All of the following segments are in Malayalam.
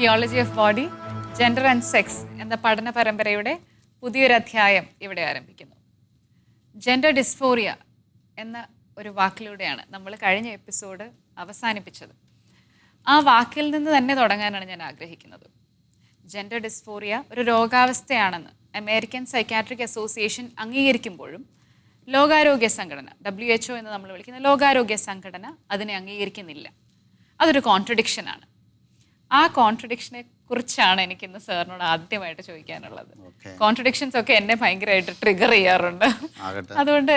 Theology of body, gender and sex എന്ന പഠന പരമ്പരയുടെ പുതിയൊരു അധ്യായം ഇവിടെ ആരംഭിക്കുന്നു. ജെൻഡർ ഡിസ്ഫോറിയ എന്ന ഒരു വാക്കിലൂടെയാണ് നമ്മൾ കഴിഞ്ഞ എപ്പിസോഡ് അവസാനിപ്പിച്ചത്. ആ വാക്കിൽ നിന്ന് തന്നെ തുടങ്ങാനാണ് ഞാൻ ആഗ്രഹിക്കുന്നത്. ജെൻഡർ ഡിസ്ഫോറിയ ഒരു രോഗാവസ്ഥയാണെന്ന് അമേരിക്കൻ സൈക്കാട്രിക് അസോസിയേഷൻ അംഗീകരിക്കുമ്പോഴും ലോകാരോഗ്യ സംഘടന, WHO എന്ന് നമ്മൾ വിളിക്കുന്ന ലോകാരോഗ്യ സംഘടന അതിനെ അംഗീകരിക്കുന്നില്ല. അതൊരു കോൺട്രഡിക്ഷനാണ്. ആ കോൺട്രഡിക്ഷനെ കുറിച്ചാണ് എനിക്കിന്ന് സാറിനോട് ആദ്യമായിട്ട് ചോദിക്കാനുള്ളത്. കോൺട്രഡിക്ഷൻസ് ഒക്കെ എന്നെ ഭയങ്കരമായിട്ട് ട്രിഗർ ചെയ്യാറുണ്ട്. അതുകൊണ്ട്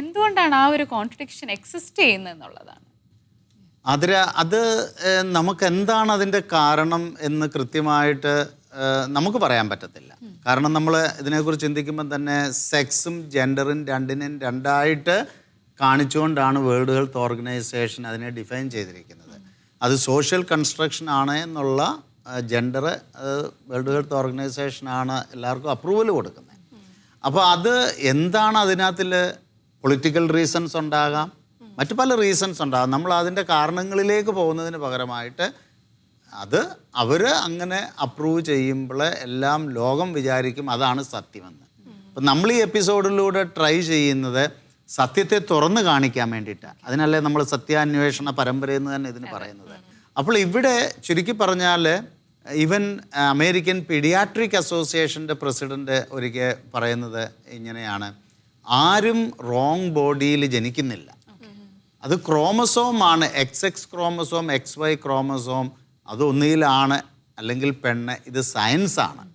എന്തുകൊണ്ടാണ് ആ ഒരു കോൺട്രഡിക്ഷൻ എക്സിസ്റ്റ് ചെയ്യുന്നത് എന്നുള്ളതാണ്. അത് നമുക്ക് എന്താണ് അതിൻ്റെ കാരണം എന്ന് കൃത്യമായിട്ട് നമുക്ക് പറയാൻ പറ്റത്തില്ല. കാരണം നമ്മൾ ഇതിനെക്കുറിച്ച് ചിന്തിക്കുമ്പോൾ തന്നെ സെക്സും ജെൻഡറും രണ്ടായിട്ട് കാണിച്ചുകൊണ്ടാണ് വേൾഡ് ഹെൽത്ത് ഓർഗനൈസേഷൻ അതിനെ ഡിഫൈൻ ചെയ്തിരിക്കുന്നത്. അത് സോഷ്യൽ കൺസ്ട്രക്ഷൻ ആണ് എന്നുള്ള ജെൻഡർ വേൾഡ് ഹെൽത്ത് ഓർഗനൈസേഷനാണ് എല്ലാവർക്കും അപ്രൂവൽ കൊടുക്കുന്നത്. അപ്പോൾ അത് എന്താണ് അതിനകത്തിൽ പൊളിറ്റിക്കൽ റീസൺസ് ഉണ്ടാകാം, മറ്റു പല റീസൺസ് ഉണ്ടാകും. നമ്മൾ അതിൻ്റെ കാരണങ്ങളിലേക്ക് പോകുന്നതിന് പകരമായിട്ട് അത് അവർ അങ്ങനെ അപ്രൂവ് ചെയ്യുമ്പോൾ എല്ലാം ലോകം വിചാരിക്കും അതാണ് സത്യമെന്ന്. അപ്പം നമ്മൾ ഈ എപ്പിസോഡിലൂടെ ട്രൈ ചെയ്യുന്നത് സത്യത്തെ തുറന്ന് കാണിക്കാൻ വേണ്ടിയിട്ടാണ്. അതിനല്ലേ നമ്മൾ സത്യാന്വേഷണ പരമ്പരയെന്ന് തന്നെ ഇതിന് പറയുന്നത്. അപ്പോൾ ഇവിടെ ചുരുക്കി പറഞ്ഞാൽ ഈവൻ അമേരിക്കൻ പീഡിയാട്രിക് അസോസിയേഷൻ്റെ പ്രസിഡൻറ്റ് ഒരിക്കൽ പറയുന്നത് ഇങ്ങനെയാണ്: ആരും റോങ് ബോഡിയിൽ ജനിക്കുന്നില്ല. അത് ക്രോമസോമാണ്, XX ക്രോമസോം, XY ക്രോമസോം, അത് ഒന്നുകിലാണ് അല്ലെങ്കിൽ പെണ്ണ്. ഇത് സയൻസാണ്,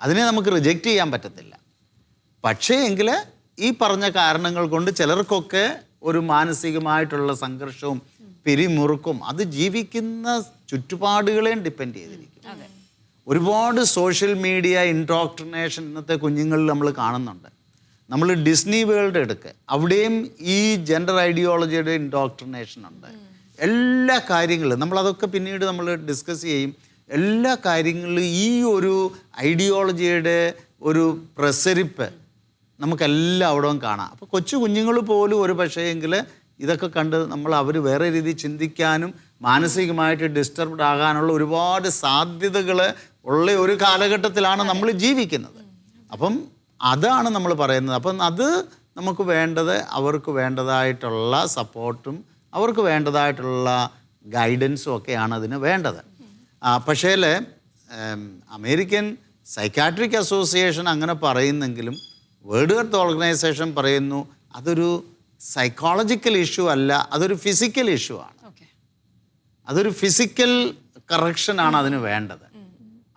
അതിനെ നമുക്ക് റിജക്റ്റ് ചെയ്യാൻ പറ്റത്തില്ല. പക്ഷേ എങ്കിൽ ഈ പറഞ്ഞ കാരണങ്ങൾ കൊണ്ട് ചിലർക്കൊക്കെ ഒരു മാനസികമായിട്ടുള്ള സംഘർഷവും പിരിമുറുക്കും അത് ജീവിക്കുന്ന ചുറ്റുപാടുകളെയും ഡിപ്പെൻഡ് ചെയ്തിരിക്കും. ഒരുപാട് സോഷ്യൽ മീഡിയ ഇൻഡോക്ട്രിനേഷൻ ഇന്നത്തെ കുഞ്ഞുങ്ങളിൽ നമ്മൾ കാണുന്നുണ്ട്. നമ്മൾ ഡിസ്നി വേൾഡ് എടുക്കുക, അവിടെയും ഈ ജെൻഡർ ഐഡിയോളജിയുടെ ഇൻഡോക്ട്രിനേഷൻ ഉണ്ട്. എല്ലാ കാര്യങ്ങളും നമ്മളതൊക്കെ പിന്നീട് നമ്മൾ ഡിസ്കസ് ചെയ്യും. എല്ലാ കാര്യങ്ങളിലും ഈ ഒരു ഐഡിയോളജിയുടെ ഒരു പ്രസരിപ്പ് നമുക്കെല്ലാം അവിടെയും കാണാം. അപ്പോൾ കൊച്ചു കുഞ്ഞുങ്ങൾ പോലും ഒരു പക്ഷേയെങ്കിൽ ഇതൊക്കെ കണ്ട് അവർ വേറെ രീതിയിൽ ചിന്തിക്കാനും മാനസികമായിട്ട് ഡിസ്റ്റർബ്ഡ് ആകാനുള്ള ഒരുപാട് സാധ്യതകൾ ഉള്ള ഒരു കാലഘട്ടത്തിലാണ് നമ്മൾ ജീവിക്കുന്നത്. അപ്പം അതാണ് നമ്മൾ പറയുന്നത്. അപ്പം അത് നമുക്ക് വേണ്ടത് അവർക്ക് വേണ്ടതായിട്ടുള്ള സപ്പോർട്ടും അവർക്ക് വേണ്ടതായിട്ടുള്ള ഗൈഡൻസും ഒക്കെയാണ് അതിന് വേണ്ടത്. പക്ഷേ അമേരിക്കൻ സൈക്കാട്രിക് അസോസിയേഷൻ അങ്ങനെ പറയുന്നെങ്കിലും വേൾഡ് ഹെൽത്ത് ഓർഗനൈസേഷൻ പറയുന്നു അതൊരു സൈക്കോളജിക്കൽ ഇഷ്യൂ അല്ല, അതൊരു ഫിസിക്കൽ ഇഷ്യൂ ആണ്. അതൊരു ഫിസിക്കൽ കറക്ഷനാണ് അതിന് വേണ്ടത്,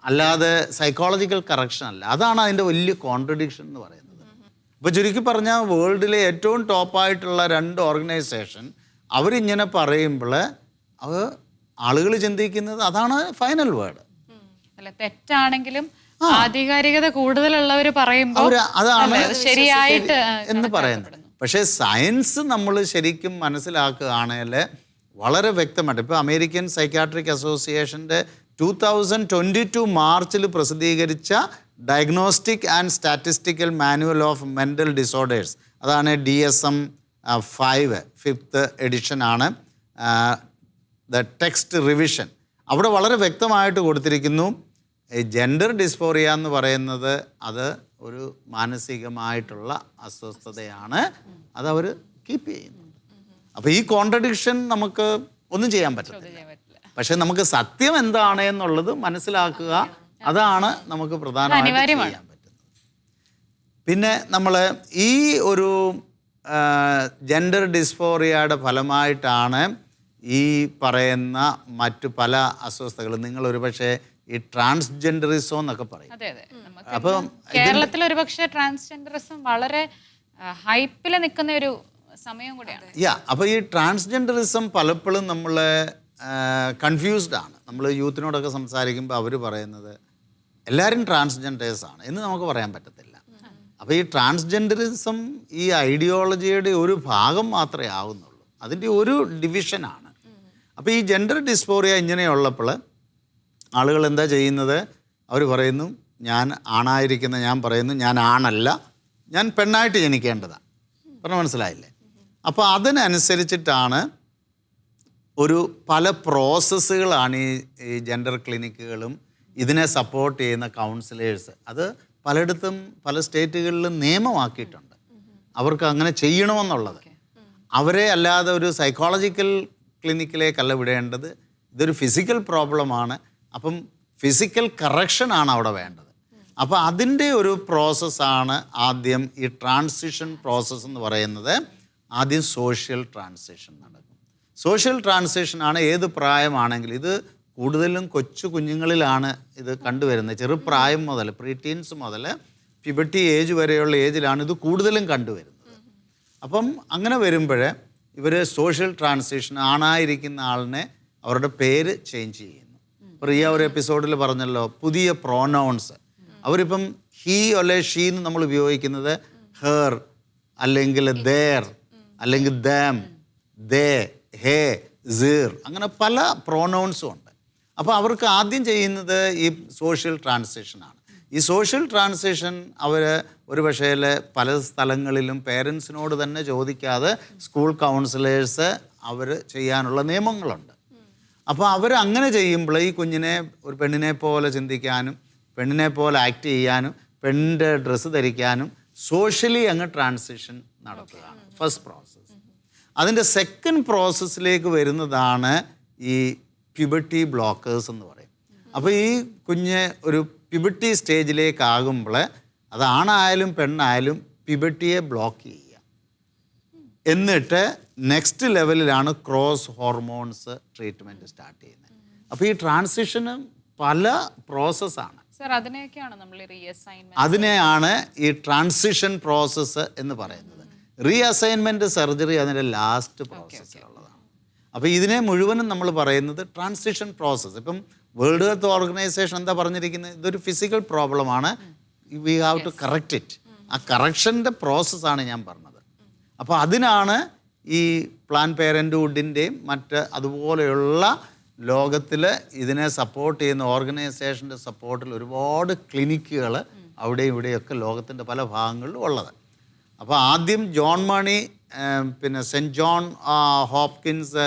അല്ലാതെ സൈക്കോളജിക്കൽ കറക്ഷൻ അല്ല. അതാണ് അതിൻ്റെ വലിയ കോൺട്രഡിക്ഷൻ എന്ന് പറയുന്നത്. ഇപ്പോൾ ചുരുക്കി പറഞ്ഞാൽ വേൾഡിലെ ഏറ്റവും ടോപ്പായിട്ടുള്ള 2 ഓർഗനൈസേഷൻ അവരിങ്ങനെ പറയുമ്പോൾ ആളുകൾ ചിന്തിക്കുന്നത് അതാണ് ഫൈനൽ വേർഡ്. അല്ല, തെറ്റാണെങ്കിലും ആധികാരികത കൂടുതലുള്ളവർ പറയുമ്പോൾ അതാണ് ശരിയായിട്ട് എന്ന് പറയുന്നത്. പക്ഷേ സയൻസ് നമ്മൾ ശരിക്കും മനസ്സിലാക്കുകയാണെങ്കിൽ വളരെ വ്യക്തമായിട്ട് ഇപ്പോൾ അമേരിക്കൻ സൈക്കാട്രിക് അസോസിയേഷൻ്റെ 2022 മാർച്ചിൽ പ്രസിദ്ധീകരിച്ച diagnostic and statistical manual of mental disorders, അതാണ് DSM-5 5th എഡിഷനാണ്, the text revision. അവിടെ വളരെ വ്യക്തമായിട്ട് കൊടുത്തിരിക്കുന്നു ജെൻഡർ ഡിസ്ഫോറിയ എന്ന് പറയുന്നത് അത് ഒരു മാനസികമായിട്ടുള്ള അസ്വസ്ഥതയാണ്, അതവർ കീപ്പ് ചെയ്യുന്നുണ്ട്. അപ്പോൾ ഈ കോൺട്രഡിക്ഷൻ നമുക്ക് ഒന്നും ചെയ്യാൻ പറ്റില്ല. പക്ഷെ നമുക്ക് സത്യം എന്താണ് എന്നുള്ളത് മനസ്സിലാക്കുക, അതാണ് നമുക്ക് പ്രധാനമായിട്ട് ചെയ്യാൻ പറ്റുന്നത്. പിന്നെ നമ്മൾ ഈ ഒരു ജെൻഡർ ഡിസ്ഫോറിയയുടെ ഫലമായിട്ടാണ് ഈ പറയുന്ന മറ്റു പല അസ്വസ്ഥതകളും. നിങ്ങൾ ഒരുപക്ഷെ ഈ ട്രാൻസ്ജെൻഡറിസം എന്നൊക്കെ പറയും. അപ്പം കേരളത്തിൽ ഒരുപക്ഷെ ട്രാൻസ്ജെൻഡറിസം വളരെ ഹൈപ്പിൽ നിൽക്കുന്ന ഒരു സമയം കൂടിയാണ്. അപ്പോൾ ഈ ട്രാൻസ്ജെൻഡറിസം പലപ്പോഴും നമ്മൾ കൺഫ്യൂസ്ഡ് ആണ്. നമ്മൾ യൂത്തിനോടൊക്കെ സംസാരിക്കുമ്പോൾ അവർ പറയുന്നത് എല്ലാവരും ട്രാൻസ്ജെൻഡേഴ്സാണ് എന്ന് നമുക്ക് പറയാൻ പറ്റത്തില്ല. അപ്പോൾ ഈ ട്രാൻസ്ജെൻഡറിസം ഈ ഐഡിയോളജിയുടെ ഒരു ഭാഗം മാത്രമേ ആവുന്നുള്ളൂ, അതിൻ്റെ ഒരു ഡിവിഷനാണ്. അപ്പോൾ ഈ ജെൻഡർ ഡിസ്ഫോറിയ ഇങ്ങനെയുള്ളപ്പോൾ ആളുകൾ എന്താ ചെയ്യുന്നത്? അവർ പറയുന്നു ഞാൻ ആണായിരിക്കുന്ന ഞാൻ പറയുന്നു ഞാൻ ആണല്ല, ഞാൻ പെണ്ണായിട്ട് ജനിക്കേണ്ടതാണ്. പറഞ്ഞാൽ മനസ്സിലായില്ലേ? അപ്പോൾ അതിനനുസരിച്ചിട്ടാണ് ഒരു പല പ്രോസസ്സുകളാണ് ഈ ജെൻഡർ ക്ലിനിക്കുകളും ഇതിനെ സപ്പോർട്ട് ചെയ്യുന്ന കൗൺസിലേഴ്സ് അത് പലയിടത്തും പല സ്റ്റേറ്റുകളിലും നിയമമാക്കിയിട്ടുണ്ട്. അവർക്ക് അങ്ങനെ ചെയ്യണമെന്നുള്ളത്. അവരെ അല്ലാതെ ഒരു സൈക്കോളജിക്കൽ ക്ലിനിക്കിലേക്കല്ല വിടേണ്ടത്. ഇതൊരു ഫിസിക്കൽ പ്രോബ്ലമാണ്. അപ്പം ഫിസിക്കൽ കറക്ഷനാണ് അവിടെ വേണ്ടത്. അപ്പോൾ അതിൻ്റെ ഒരു പ്രോസസ്സാണ് ആദ്യം ഈ ട്രാൻസിഷൻ പ്രോസസ്സ് എന്ന് പറയുന്നത്. ആദ്യം സോഷ്യൽ ട്രാൻസിഷൻ നടക്കും. സോഷ്യൽ ട്രാൻസിഷനാണ് ഏത് പ്രായമാണെങ്കിലും. ഇത് കൂടുതലും കൊച്ചു കുഞ്ഞുങ്ങളിലാണ് ഇത് കണ്ടുവരുന്നത്. ചെറുപ്രായം മുതൽ പ്രീ ടീൻസ് മുതൽ പ്യൂബർട്ടി ഏജ് വരെയുള്ള ഏജിലാണ് ഇത് കൂടുതലും കണ്ടുവരുന്നത്. അപ്പം അങ്ങനെ വരുമ്പോൾ ഇവർ സോഷ്യൽ ട്രാൻസിഷൻ ആണായിരിക്കുന്ന ആളിനെ അവരുടെ പേര് ചേഞ്ച് ചെയ്യുന്നു. പ്രിയ ഒരു എപ്പിസോഡിൽ പറഞ്ഞല്ലോ പുതിയ പ്രോനൗൺസ്. അവരിപ്പം ഹീ അല്ലെ ഷീ എന്ന് നമ്മൾ ഉപയോഗിക്കുന്നത് ഹെർ അല്ലെങ്കിൽ ദേർ അല്ലെങ്കിൽ ദം ദേ ഹേ സീർ അങ്ങനെ പല പ്രോനൗൺസും ഉണ്ട്. അപ്പോൾ അവർക്ക് ആദ്യം ചെയ്യുന്നത് ഈ സോഷ്യൽ ട്രാൻസിഷനാണ്. ഈ സോഷ്യൽ ട്രാൻസിഷൻ അവർ ഒരു പക്ഷേ പല സ്ഥലങ്ങളിലും പേരൻസിനോട് തന്നെ ചോദിക്കാതെ സ്കൂൾ കൗൺസിലേഴ്സ് അവർ ചെയ്യാനുള്ള നിയമങ്ങളുണ്ട്. അപ്പോൾ അവർ അങ്ങനെ ചെയ്യുമ്പോൾ ഈ കുഞ്ഞിനെ ഒരു പെണ്ണിനെ പോലെ ചിന്തിക്കാനും പെണ്ണിനെ പോലെ ആക്ട് ചെയ്യാനും പെണ്ണിൻ്റെ ഡ്രസ്സ് ധരിക്കാനും സോഷ്യലി അങ്ങ് ട്രാൻസിഷൻ നടത്തുകയാണ് ഫസ്റ്റ് പ്രോസസ്സ്. അതിൻ്റെ സെക്കൻഡ് പ്രോസസ്സിലേക്ക് വരുന്നതാണ് ഈ പ്യൂബർട്ടി ബ്ലോക്കേഴ്സ് എന്ന് പറയും. അപ്പോൾ ഈ കുഞ്ഞ് ഒരു പ്യൂബർട്ടി സ്റ്റേജിലേക്കാകുമ്പോൾ അതാണായാലും പെണ്ണായാലും പ്യൂബർട്ടിയെ ബ്ലോക്ക് ചെയ്യുക. എന്നിട്ട് നെക്സ്റ്റ് ലെവലിലാണ് ക്രോസ് ഹോർമോൺസ് ട്രീറ്റ്മെൻറ്റ് സ്റ്റാർട്ട് ചെയ്യുന്നത്. അപ്പോൾ ഈ ട്രാൻസിഷന് പല പ്രോസസ്സാണ്. സർ അതിനെയൊക്കെയാണ് നമ്മൾ റീഅസൈൻമെന്റ്, അതിനെയാണ് ഈ ട്രാൻസിഷൻ പ്രോസസ്സ് എന്ന് പറയുന്നത്. റീഅസൈൻമെൻറ്റ് സർജറി അതിൻ്റെ ലാസ്റ്റ് പ്രോസസ്സിലുള്ളതാണ്. അപ്പോൾ ഇതിനെ മുഴുവനും നമ്മൾ പറയുന്നത് ട്രാൻസിഷൻ പ്രോസസ്സ്. ഇപ്പം വേൾഡ് ഹെൽത്ത് ഓർഗനൈസേഷൻ എന്താ പറഞ്ഞിരിക്കുന്നത്? ഇതൊരു ഫിസിക്കൽ പ്രോബ്ലമാണ്, we have to correct it. ആ കറക്ഷൻ്റെ പ്രോസസ്സാണ് ഞാൻ പറഞ്ഞത്. അപ്പോൾ അതിനാണ് ഈ പ്ലാൻ പേരൻറ്റ്ഹുഡിൻ്റെയും മറ്റ് അതുപോലെയുള്ള ലോകത്തിൽ ഇതിനെ സപ്പോർട്ട് ചെയ്യുന്ന ഓർഗനൈസേഷൻ്റെ സപ്പോർട്ടിൽ ഒരുപാട് ക്ലിനിക്കുകൾ അവിടെയും ഇവിടെയൊക്കെ ലോകത്തിൻ്റെ പല ഭാഗങ്ങളിലും ഉള്ളത്. അപ്പോൾ ആദ്യം ജോൺ മണി പിന്നെ സെൻറ്റ് ജോൺ ഹോപ്കിൻസ്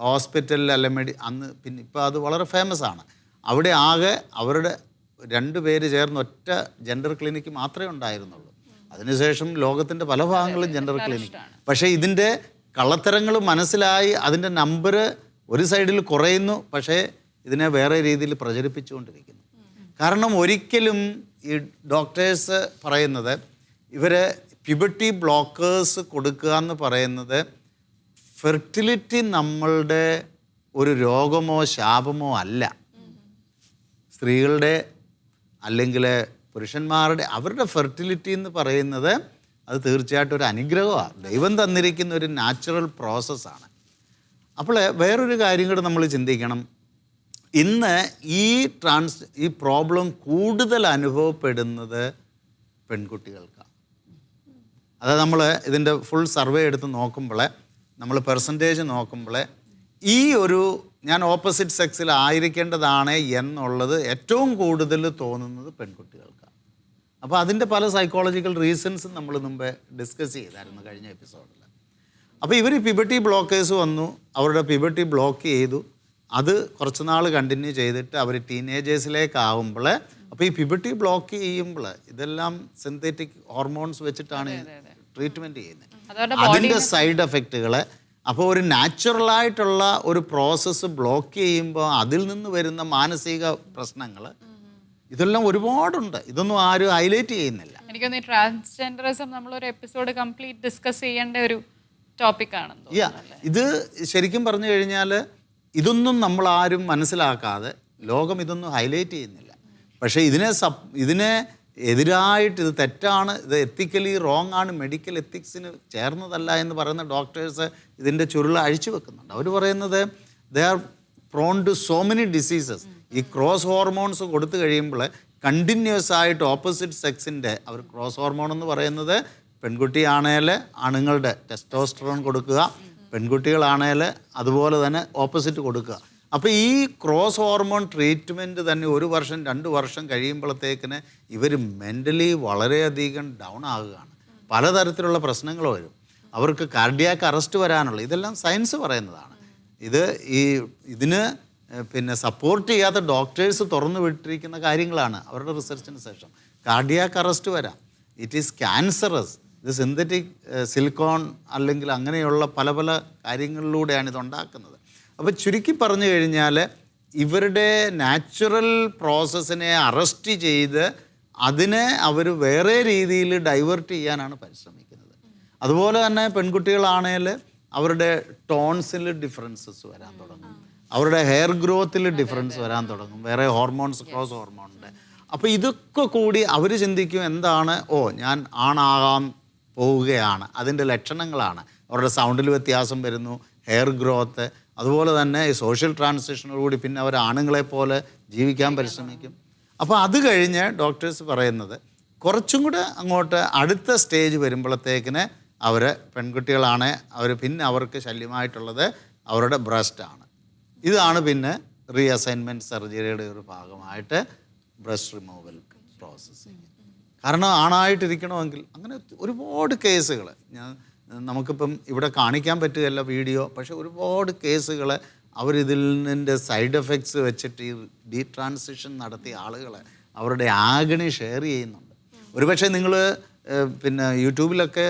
ഹോസ്പിറ്റലിൽ അല്ലെ അന്ന് പിന്നെ ഇപ്പോൾ അത് വളരെ ഫേമസ് ആണ്. അവിടെ ആകെ അവരുടെ 2 പേര് ചേർന്ന് ഒറ്റ ജെൻഡർ ക്ലിനിക്ക് മാത്രമേ ഉണ്ടായിരുന്നുള്ളൂ. അതിനുശേഷം ലോകത്തിൻ്റെ പല ഭാഗങ്ങളും ജെൻഡർ ക്ലിനിക്ക്. പക്ഷേ ഇതിൻ്റെ കള്ളത്തരങ്ങൾ മനസ്സിലായി അതിൻ്റെ നമ്പർ ഒരു സൈഡിൽ കുറയുന്നു, പക്ഷേ ഇതിനെ വേറെ രീതിയിൽ പ്രചരിപ്പിച്ചുകൊണ്ടിരിക്കുന്നു. കാരണം ഒരിക്കലും ഈ ഡോക്ടേഴ്സ് പറയുന്നത് ഇവർ പ്യൂബർട്ടി ബ്ലോക്കേഴ്സ് കൊടുക്കുക എന്ന് പറയുന്നത് ഫെർട്ടിലിറ്റി നമ്മളുടെ ഒരു രോഗമോ ശാപമോ അല്ല. സ്ത്രീകളുടെ അല്ലെങ്കിൽ പുരുഷന്മാരുടെ അവരുടെ ഫെർട്ടിലിറ്റി എന്ന് പറയുന്നത് അത് തീർച്ചയായിട്ടും ഒരു അനുഗ്രഹമാണ്. ദൈവം തന്നിരിക്കുന്ന ഒരു നാച്ചുറൽ പ്രോസസ്സാണ്. അപ്പോൾ വേറൊരു കാര്യം കൂടെ നമ്മൾ ചിന്തിക്കണം. ഇന്ന് ഈ പ്രോബ്ലം കൂടുതൽ അനുഭവപ്പെടുന്നത് പെൺകുട്ടികൾക്കാണ്. അത് നമ്മൾ ഇതിൻ്റെ ഫുൾ സർവേ എടുത്ത് നോക്കുമ്പോൾ നമ്മൾ പെർസെൻറ്റേജ് നോക്കുമ്പോൾ ഈ ഒരു ഞാൻ ഓപ്പോസിറ്റ് സെക്സിൽ ആയിരിക്കേണ്ടതാണ് എന്നുള്ളത് ഏറ്റവും കൂടുതൽ തോന്നുന്നത് പെൺകുട്ടികൾക്കാണ്. അപ്പോൾ അതിൻ്റെ പല സൈക്കോളജിക്കൽ റീസൺസും നമ്മൾ മുമ്പേ ഡിസ്കസ് ചെയ്തായിരുന്നു കഴിഞ്ഞ എപ്പിസോഡിൽ. അപ്പോൾ ഇവർ പ്യൂബർട്ടി ബ്ലോക്കേഴ്സ് വന്നു, അവരുടെ പ്യൂബർട്ടി ബ്ലോക്ക് ചെയ്തു. അത് കുറച്ച് നാൾ കണ്ടിന്യൂ ചെയ്തിട്ട് അവർ ടീനേജേഴ്സിലേക്കാവുമ്പോൾ അപ്പോൾ ഈ പ്യൂബർട്ടി ബ്ലോക്ക് ചെയ്യുമ്പോൾ ഇതെല്ലാം സിന്തറ്റിക് ഹോർമോൺസ് വെച്ചിട്ടാണ് ട്രീറ്റ്മെൻറ്റ് ചെയ്യുന്നത്. അതിൻ്റെ സൈഡ് എഫക്റ്റുകൾ അപ്പോൾ ഒരു നാച്ചുറലായിട്ടുള്ള ഒരു പ്രോസസ്സ് ബ്ലോക്ക് ചെയ്യുമ്പോൾ അതിൽ നിന്ന് വരുന്ന മാനസിക പ്രശ്നങ്ങൾ ഇതെല്ലാം ഒരുപാടുണ്ട്. ഇതൊന്നും ആരും ഹൈലൈറ്റ് ചെയ്യുന്നില്ല. എനിക്കൊന്ന് ഈ ട്രാൻസ്ജെൻഡറിസം നമ്മളൊരു എപ്പിസോഡ് കംപ്ലീറ്റ് ഡിസ്കസ് ചെയ്യേണ്ട ഒരു ടോപ്പിക്കാണെന്ന്. ഇത് ശരിക്കും പറഞ്ഞു കഴിഞ്ഞാൽ ഇതൊന്നും നമ്മൾ ആരും മനസ്സിലാക്കാതെ ലോകം ഇതൊന്നും ഹൈലൈറ്റ് ചെയ്യുന്നില്ല. പക്ഷേ ഇതിനെ എതിരായിട്ട് ഇത് തെറ്റാണ്, ഇത് എത്തിക്കലി റോങ് ആണ്, മെഡിക്കൽ എത്തിക്സിന് ചേർന്നതല്ല എന്ന് പറയുന്ന ഡോക്ടേഴ്സ് ഇതിൻ്റെ ചുരുള അഴിച്ചു വെക്കുന്നുണ്ട്. അവർ പറയുന്നത് they are prone to so many diseases. ഈ ക്രോസ് ഹോർമോൺസ് കൊടുത്തു കഴിയുമ്പോൾ കണ്ടിന്യൂസ് ആയിട്ട് ഓപ്പോസിറ്റ് സെക്സിൻ്റെ അവർ ക്രോസ് ഹോർമോൺ എന്ന് പറയുന്നത് പെൺകുട്ടിയാണേൽ ആണുങ്ങളുടെ ടെസ്റ്റോസ്റ്ററോൺ കൊടുക്കുക, പെൺകുട്ടികളാണേൽ അതുപോലെ തന്നെ ഓപ്പോസിറ്റ് കൊടുക്കുക. അപ്പോൾ ഈ ക്രോസ് ഹോർമോൺ ട്രീറ്റ്മെൻറ്റ് തന്നെ 1 വർഷം 2 വർഷം കഴിയുമ്പോഴത്തേക്കിന് ഇവർ മെൻ്റലി വളരെയധികം ഡൗൺ ആകുകയാണ്. പലതരത്തിലുള്ള പ്രശ്നങ്ങൾ വരും. അവർക്ക് കാർഡിയാക്ക് അറസ്റ്റ് വരാനുള്ള ഇതെല്ലാം സയൻസ് പറയുന്നതാണ്. ഇത് ഇതിന് പിന്നെ സപ്പോർട്ട് ചെയ്യാത്ത ഡോക്ടേഴ്സ് തുറന്നു വിട്ടിരിക്കുന്ന കാര്യങ്ങളാണ് അവരുടെ റിസർച്ചിന് ശേഷം. കാർഡിയാക് അറസ്റ്റ് വരാം, ഇറ്റ് ഈസ് ക്യാൻസറസ്, ഇത് സിന്തറ്റിക് സിലിക്കോൺ അല്ലെങ്കിൽ അങ്ങനെയുള്ള പല പല കാര്യങ്ങളിലൂടെയാണ് ഇതുണ്ടാക്കുന്നത്. അപ്പോൾ ചുരുക്കി പറഞ്ഞു കഴിഞ്ഞാൽ ഇവരുടെ നാച്ചുറൽ പ്രോസസ്സിനെ അറസ്റ്റ് ചെയ്ത് അതിനെ അവർ വേറെ രീതിയിൽ ഡൈവേർട്ട് ചെയ്യാനാണ് പരിശ്രമിക്കുന്നത്. അതുപോലെ തന്നെ പെൺകുട്ടികളാണെങ്കിൽ അവരുടെ ടോൺസിൽ ഡിഫറൻസസ് വരാൻ തുടങ്ങും, അവരുടെ ഹെയർ ഗ്രോത്തിൽ ഡിഫറൻസ് വരാൻ തുടങ്ങും, വേറെ ഹോർമോൺസ്, ക്രോസ് ഹോർമോണിൻ്റെ. അപ്പോൾ ഇതൊക്കെ കൂടി അവർ ചിന്തിക്കും എന്താണ്, ഞാൻ ആണാകാൻ പോവുകയാണ്, അതിൻ്റെ ലക്ഷണങ്ങളാണ്. അവരുടെ സൗണ്ടിൽ വ്യത്യാസം വരുന്നു, ഹെയർ ഗ്രോത്ത്, അതുപോലെ തന്നെ ഈ സോഷ്യൽ ട്രാൻസിഷനോടുകൂടി പിന്നെ അവർ ആണുങ്ങളെ പോലെ ജീവിക്കാൻ പരിശ്രമിക്കും. അപ്പോൾ അത് കഴിഞ്ഞ് ഡോക്ടേഴ്സ് പറയുന്നത് കുറച്ചും കൂടെ അങ്ങോട്ട് അടുത്ത സ്റ്റേജ് വരുമ്പോഴത്തേക്കിന് അവർ പെൺകുട്ടികളാണ് പിന്നെ അവർക്ക് ശല്യമായിട്ടുള്ളത് അവരുടെ ബ്രസ്റ്റാണ്. ഇതാണ് പിന്നെ റീഅസൈൻമെൻറ്റ് സർജറിയുടെ ഒരു ഭാഗമായിട്ട് ബ്രസ്റ്റ് റിമൂവൽ പ്രോസസ്സിങ്. കാരണം ആണായിട്ടിരിക്കണമെങ്കിൽ അങ്ങനെ ഒരുപാട് കേസുകൾ നമുക്കിപ്പം ഇവിടെ കാണിക്കാൻ പറ്റുകയല്ല വീഡിയോ, പക്ഷെ ഒരുപാട് കേസുകൾ അവരിതിൽ നിൻ്റെ സൈഡ് എഫക്ട്സ് വെച്ചിട്ട് ഈ ഡീട്രാൻസിഷൻ നടത്തിയ ആളുകൾ അവരുടെ ആഗണി ഷെയർ ചെയ്യുന്നുണ്ട്. ഒരുപക്ഷെ നിങ്ങൾ പിന്നെ യൂട്യൂബിലൊക്കെ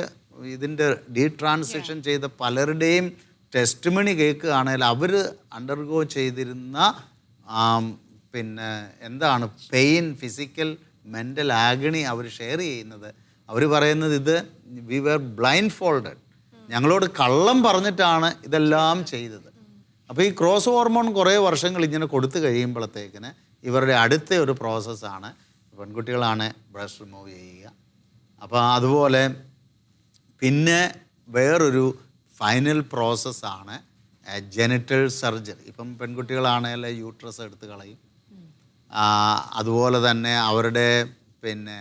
ഇതിൻ്റെ ഡീട്രാൻസിഷൻ ചെയ്ത പലരുടെയും ടെസ്റ്റിമണി കേൾക്കുകയാണെങ്കിൽ അവർ അണ്ടർഗോ ചെയ്തിരുന്ന പിന്നെ എന്താണ് പെയിൻ, ഫിസിക്കൽ മെൻ്റൽ ആഗണി അവർ ഷെയർ ചെയ്യുന്നത്. അവർ പറയുന്നത് ഇത് വി വെർ ബ്ലൈൻഡ് ഫോൾഡഡ്, ഞങ്ങളോട് കള്ളം പറഞ്ഞിട്ടാണ് ഇതെല്ലാം ചെയ്തത്. അപ്പോൾ ഈ ക്രോസ് ഹോർമോൺ കുറേ വർഷങ്ങൾ ഇങ്ങനെ കൊടുത്തു കഴിയുമ്പോഴത്തേക്കിന് ഇവരുടെ അടുത്ത ഒരു പ്രോസസ്സാണ് പെൺകുട്ടികളാണ് ബ്രസ്റ്റ് റിമൂവ് ചെയ്യുക. അപ്പോൾ അതുപോലെ പിന്നെ വേറൊരു ഫൈനൽ പ്രോസസ്സാണ് ജെനിറ്റൽ സർജറി. ഇപ്പം പെൺകുട്ടികളാണെങ്കിൽ യൂട്രസ് എടുത്ത് കളയും, അതുപോലെ തന്നെ അവരുടെ പിന്നെ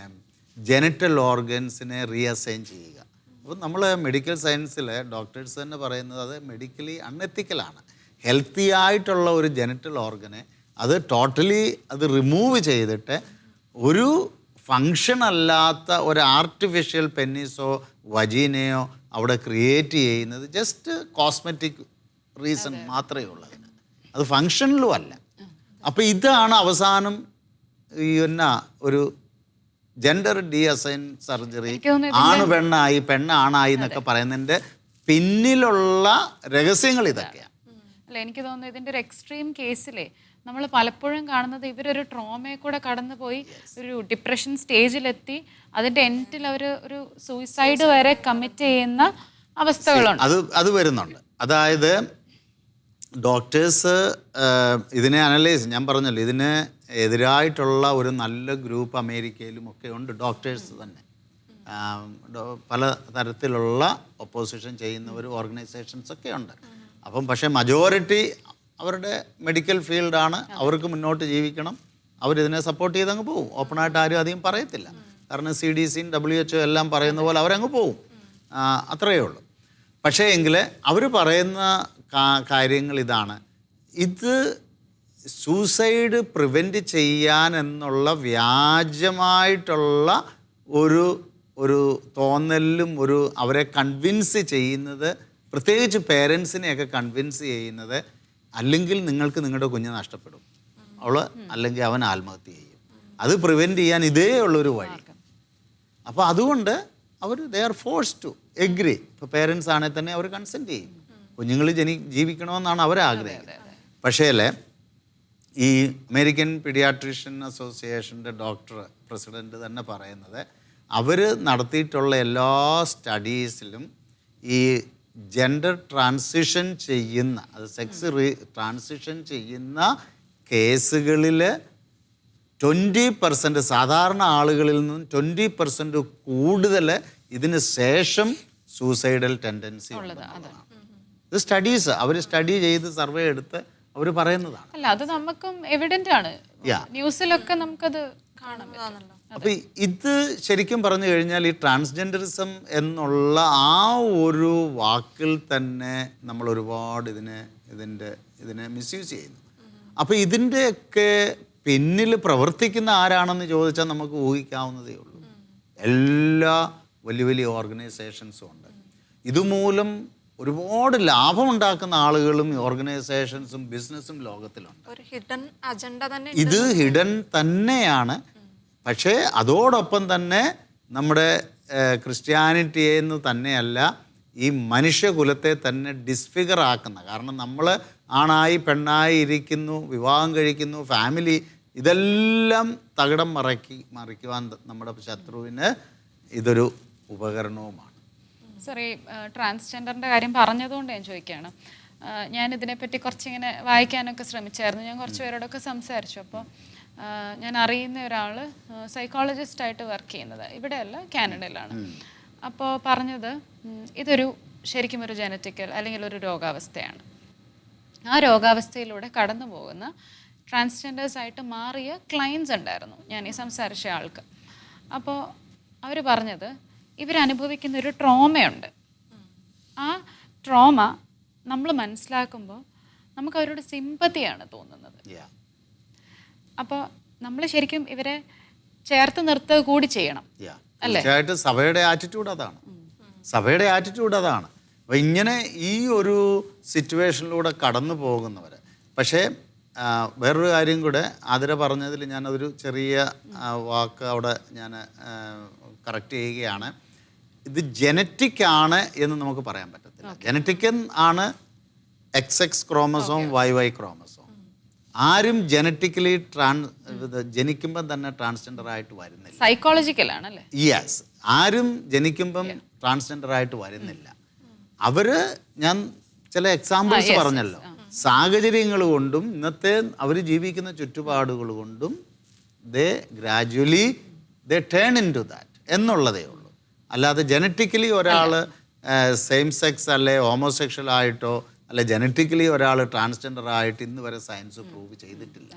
ജെനിറ്റൽ ഓർഗൻസിനെ റീഅസൈൻ ചെയ്യുക. അപ്പോൾ നമ്മൾ മെഡിക്കൽ സയൻസിൽ ഡോക്ടേഴ്സ് തന്നെ പറയുന്നത് അത് മെഡിക്കലി അൺഎത്തിക്കലാണ്. ഹെൽത്തി ആയിട്ടുള്ള ഒരു ജെനിറ്റൽ ഓർഗനെ അത് ടോട്ടലി അത് റിമൂവ് ചെയ്തിട്ട് ഒരു ഫങ്ഷൻ അല്ലാത്ത ഒരു ആർട്ടിഫിഷ്യൽ പെന്നീസോ വജീനയോ അവിടെ ക്രിയേറ്റ് ചെയ്യുന്നത് ജസ്റ്റ് കോസ്മെറ്റിക് റീസൺ മാത്രമേ ഉള്ളൂ, അത് ഫങ്ഷനിലും അല്ല. അപ്പോൾ ഇതാണ് അവസാനം ഈ ഒരു ജെൻഡർ ഡീഅസൈൻ സർജറി, ആണ് പെണ്ണായി പെണ്ണാണായി എന്നൊക്കെ പറയുന്നതിൻ്റെ പിന്നിലുള്ള രഹസ്യങ്ങൾ ഇതൊക്കെയാണ്. അല്ല, എനിക്ക് തോന്നുന്നു ഇതിൻ്റെ ഒരു എക്സ്ട്രീം കേസിലെ നമ്മൾ പലപ്പോഴും കാണുന്നത് ഇവരൊരു ട്രോമയെ കൂടെ കടന്നു പോയി ഒരു ഡിപ്രഷൻ സ്റ്റേജിലെത്തി അതിൻ്റെ എൻഡിൽ അവർ ഒരു സൂയിസൈഡ് വരെ കമ്മിറ്റ് ചെയ്യുന്ന അവസ്ഥകളുണ്ട്. അത് വരുന്നുണ്ട്. അതായത് ഡോക്ടേഴ്സ് ഇതിനെ അനലൈസ്, ഞാൻ പറഞ്ഞല്ലോ ഇതിന് എതിരായിട്ടുള്ള ഒരു നല്ല ഗ്രൂപ്പ് അമേരിക്കയിലും ഒക്കെ ഉണ്ട്, ഡോക്ടേഴ്സ് തന്നെ. പല തരത്തിലുള്ള ഒപ്പോസിഷൻ ചെയ്യുന്നവർ ഓർഗനൈസേഷൻസ് ഒക്കെ ഉണ്ട്. അപ്പം പക്ഷേ മജോറിറ്റി അവരുടെ മെഡിക്കൽ ഫീൽഡാണ്, അവർക്ക് മുന്നോട്ട് ജീവിക്കണം, അവരിതിനെ സപ്പോർട്ട് ചെയ്തങ്ങ് പോകും. ഓപ്പണായിട്ട് ആരും അധികം പറയത്തില്ല, കാരണം CDC WHO എല്ലാം പറയുന്ന പോലെ അവരങ്ങ് പോകും, അത്രയേ ഉള്ളൂ. പക്ഷേ എങ്കിൽ അവർ പറയുന്ന കാര്യങ്ങൾ ഇതാണ്, ഇത് സൂസൈഡ് പ്രിവെൻറ്റ് ചെയ്യാൻ എന്നുള്ള വ്യാജമായിട്ടുള്ള ഒരു തോന്നലിലും അവരെ കൺവിൻസ് ചെയ്യുന്നത്, പ്രത്യേകിച്ച് പേരൻസിനെയൊക്കെ കൺവിൻസ് ചെയ്യുന്നത്, അല്ലെങ്കിൽ നിങ്ങൾക്ക് നിങ്ങളുടെ കുഞ്ഞ് നഷ്ടപ്പെടും, അല്ലെങ്കിൽ അവൻ ആത്മഹത്യ ചെയ്യും, അത് പ്രിവെൻറ്റ് ചെയ്യാൻ ഇതേ ഉള്ളൊരു വഴി. അപ്പോൾ അതുകൊണ്ട് അവർ they are force to agree. ഇപ്പോൾ പേരൻസ് ആണെങ്കിൽ തന്നെ അവർ കൺസെൻറ്റ് ചെയ്യും, കുഞ്ഞുങ്ങൾ ജീവിക്കണമെന്നാണ് അവരാഗ്രഹിക്കുന്നത്. പക്ഷേ ഈ അമേരിക്കൻ പീഡിയാട്രീഷ്യൻ അസോസിയേഷൻ്റെ പ്രസിഡൻറ്റ് തന്നെ പറയുന്നത്, അവർ നടത്തിയിട്ടുള്ള എല്ലാ സ്റ്റഡീസിലും ഈ ജെൻഡർ ട്രാൻസിഷൻ ചെയ്യുന്ന, അത് സെക്സ് ട്രാൻസിഷൻ ചെയ്യുന്ന കേസുകളിൽ 20% സാധാരണ ആളുകളിൽ നിന്നും 20% കൂടുതൽ ഇതിന് ശേഷം സൂസൈഡൽ ടെൻഡൻസി ഉള്ളതാണ്. ഇത് സ്റ്റഡീസ് അവർ സ്റ്റഡി ചെയ്ത് സർവേ എടുത്ത് അവർ പറയുന്നതാണ്. അല്ല, അത് നമുക്കും എവിഡന്റ് ആണ്, ന്യൂസിലൊക്കെ നമുക്കത് കാണാം. അപ്പോൾ ഇത് ശരിക്കും പറഞ്ഞു കഴിഞ്ഞാൽ ഈ ട്രാൻസ്ജെൻഡറിസം എന്നുള്ള ആ ഒരു വാക്കിൽ തന്നെ നമ്മൾ ഒരുപാട് ഇതിനെ മിസ്യൂസ് ചെയ്യുന്നു. അപ്പോൾ ഇതിൻ്റെയൊക്കെ പിന്നിൽ പ്രവർത്തിക്കുന്ന ആരാണെന്ന് ചോദിച്ചാൽ നമുക്ക് ഊഹിക്കാവുന്നതേ ഉള്ളൂ. എല്ലാ വലിയ വലിയ ഓർഗനൈസേഷൻസും ഉണ്ട്. ഇതുമൂലം ഒരുപാട് ലാഭം ഉണ്ടാക്കുന്ന ആളുകളും ഓർഗനൈസേഷൻസും ബിസിനസ്സും ലോകത്തിലുണ്ട്. ഒരു ഹിഡൻ അജണ്ട തന്നെ ഇത് ഹിഡൻ തന്നെയാണ്. പക്ഷേ അതോടൊപ്പം തന്നെ നമ്മുടെ ക്രിസ്ത്യാനിറ്റിയെ എന്ന് തന്നെയല്ല, ഈ മനുഷ്യകുലത്തെ തന്നെ ഡിസ്ഫിഗർ ആക്കുന്ന, കാരണം നമ്മൾ ആണായി പെണ്ണായി ഇരിക്കുന്നു, വിവാഹം കഴിക്കുന്നു, ഫാമിലി, ഇതെല്ലാം തകിടം മറിക്കുവാൻ നമ്മുടെ ശത്രുവിന് ഇതൊരു ഉപകരണവുമാണ്. സർ, ഈ ട്രാൻസ്ജെൻഡറിൻ്റെ കാര്യം പറഞ്ഞതുകൊണ്ട് ഞാൻ ചോദിക്കുകയാണ്. ഞാൻ ഇതിനെപ്പറ്റി കുറച്ചിങ്ങനെ വായിക്കാനൊക്കെ ശ്രമിച്ചായിരുന്നു. ഞാൻ കുറച്ച് പേരോടൊക്കെ സംസാരിച്ചു. അപ്പോൾ ഞാൻ അറിയുന്ന ഒരാൾ സൈക്കോളജിസ്റ്റായിട്ട് വർക്ക് ചെയ്യുന്നത് ഇവിടെയല്ല, കാനഡയിലാണ്. അപ്പോൾ പറഞ്ഞത് ഇതൊരു ശരിക്കും ഒരു ജനറ്റിക്കൽ അല്ലെങ്കിൽ ഒരു രോഗാവസ്ഥയാണ്. ആ രോഗാവസ്ഥയിലൂടെ കടന്നു പോകുന്ന ട്രാൻസ്ജെൻഡേഴ്സായിട്ട് മാറിയ ക്ലയൻസ് ഉണ്ടായിരുന്നു ഞാൻ ഈ സംസാരിച്ച ആൾക്ക്. അപ്പോൾ അവർ പറഞ്ഞത് ഇവരനുഭവിക്കുന്ന ഒരു ട്രോമയുണ്ട്. ആ ട്രോമ നമ്മൾ മനസ്സിലാക്കുമ്പോൾ നമുക്ക് അവരോട് സിമ്പതിയാണ് തോന്നുന്നത്. അപ്പോൾ നമ്മൾ ശരിക്കും ഇവരെ ചേർത്ത് നിർത്തുക കൂടി ചെയ്യണം, അല്ലേ? തീർച്ചയായിട്ടും സഭയുടെ ആറ്റിറ്റ്യൂഡ് അതാണ്. സഭയുടെ ആറ്റിറ്റ്യൂഡ് അതാണ്. അപ്പോൾ ഇങ്ങനെ ഈ ഒരു സിറ്റുവേഷനിലൂടെ കടന്നു പോകുന്നവർ. പക്ഷേ വേറൊരു കാര്യം കൂടെ ആതിര പറഞ്ഞതിൽ ഞാനതൊരു ചെറിയ വാക്ക് അവിടെ ഞാൻ കറക്റ്റ് ചെയ്യുകയാണ്. ഇത് ജനറ്റിക് ആണ് എന്ന് നമുക്ക് പറയാൻ പറ്റത്തില്ല. ജനറ്റിക് ആണ് XX ക്രോമസോം, YY ക്രോമസോം. ആരും ജനറ്റിക്കലി ജനിക്കുമ്പം തന്നെ ട്രാൻസ്ജെൻഡർ ആയിട്ട് വരുന്നില്ല. സൈക്കോളജിക്കലാണ്, അല്ലേ? യെസ്, ആരും ജനിക്കുമ്പം ട്രാൻസ്ജെൻഡർ ആയിട്ട് വരുന്നില്ല. അവര്, ഞാൻ ചില എക്സാമ്പിൾസ് പറഞ്ഞല്ലോ, സാഹചര്യങ്ങൾ കൊണ്ടും ഇന്നത്തെ അവർ ജീവിക്കുന്ന ചുറ്റുപാടുകൾ കൊണ്ടും they gradually they turn into that എന്നുള്ളതേ ഉള്ളൂ. അല്ലാതെ ജനറ്റിക്കലി ഒരാൾ സെയിം സെക്സ് അല്ലെ ഹോമോസെക്ഷൽ ആയിട്ടോ അല്ലെ ജനറ്റിക്കലി ഒരാൾ ട്രാൻസ്ജെൻഡർ ആയിട്ട് ഇന്ന് വരെ സയൻസ് പ്രൂവ് ചെയ്തിട്ടില്ല.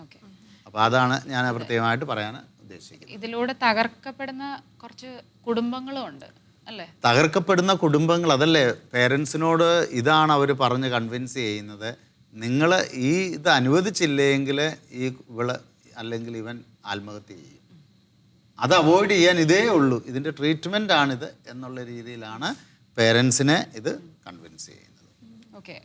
അപ്പോൾ അതാണ് ഞാൻ പ്രത്യേകമായിട്ട് പറയാൻ ഉദ്ദേശിക്കുന്നത്. ഇതിലൂടെ തകർക്കപ്പെടുന്ന കുറച്ച് കുടുംബങ്ങളും ഉണ്ട്, അല്ലേ? തകർക്കപ്പെടുന്ന കുടുംബങ്ങൾ, അതല്ലേ പേരൻസിനോട് ഇതാണ് അവർ പറഞ്ഞ് കൺവിൻസ് ചെയ്യുന്നത്. നിങ്ങൾ ഇത് അനുവദിച്ചില്ലെങ്കിൽ ഇവള് അല്ലെങ്കിൽ ഇവൻ ആത്മഹത്യ ചെയ്യും. അത് അവോയ്ഡ് ചെയ്യാൻ ഇതേ ഉള്ളൂ, ഇതിൻ്റെ ട്രീറ്റ്മെൻ്റ് ആണിത് എന്നുള്ള രീതിയിലാണ് പേരൻസിനെ ഇത് കൺവിൻസ് ചെയ്യുന്നത്. ഓക്കെ.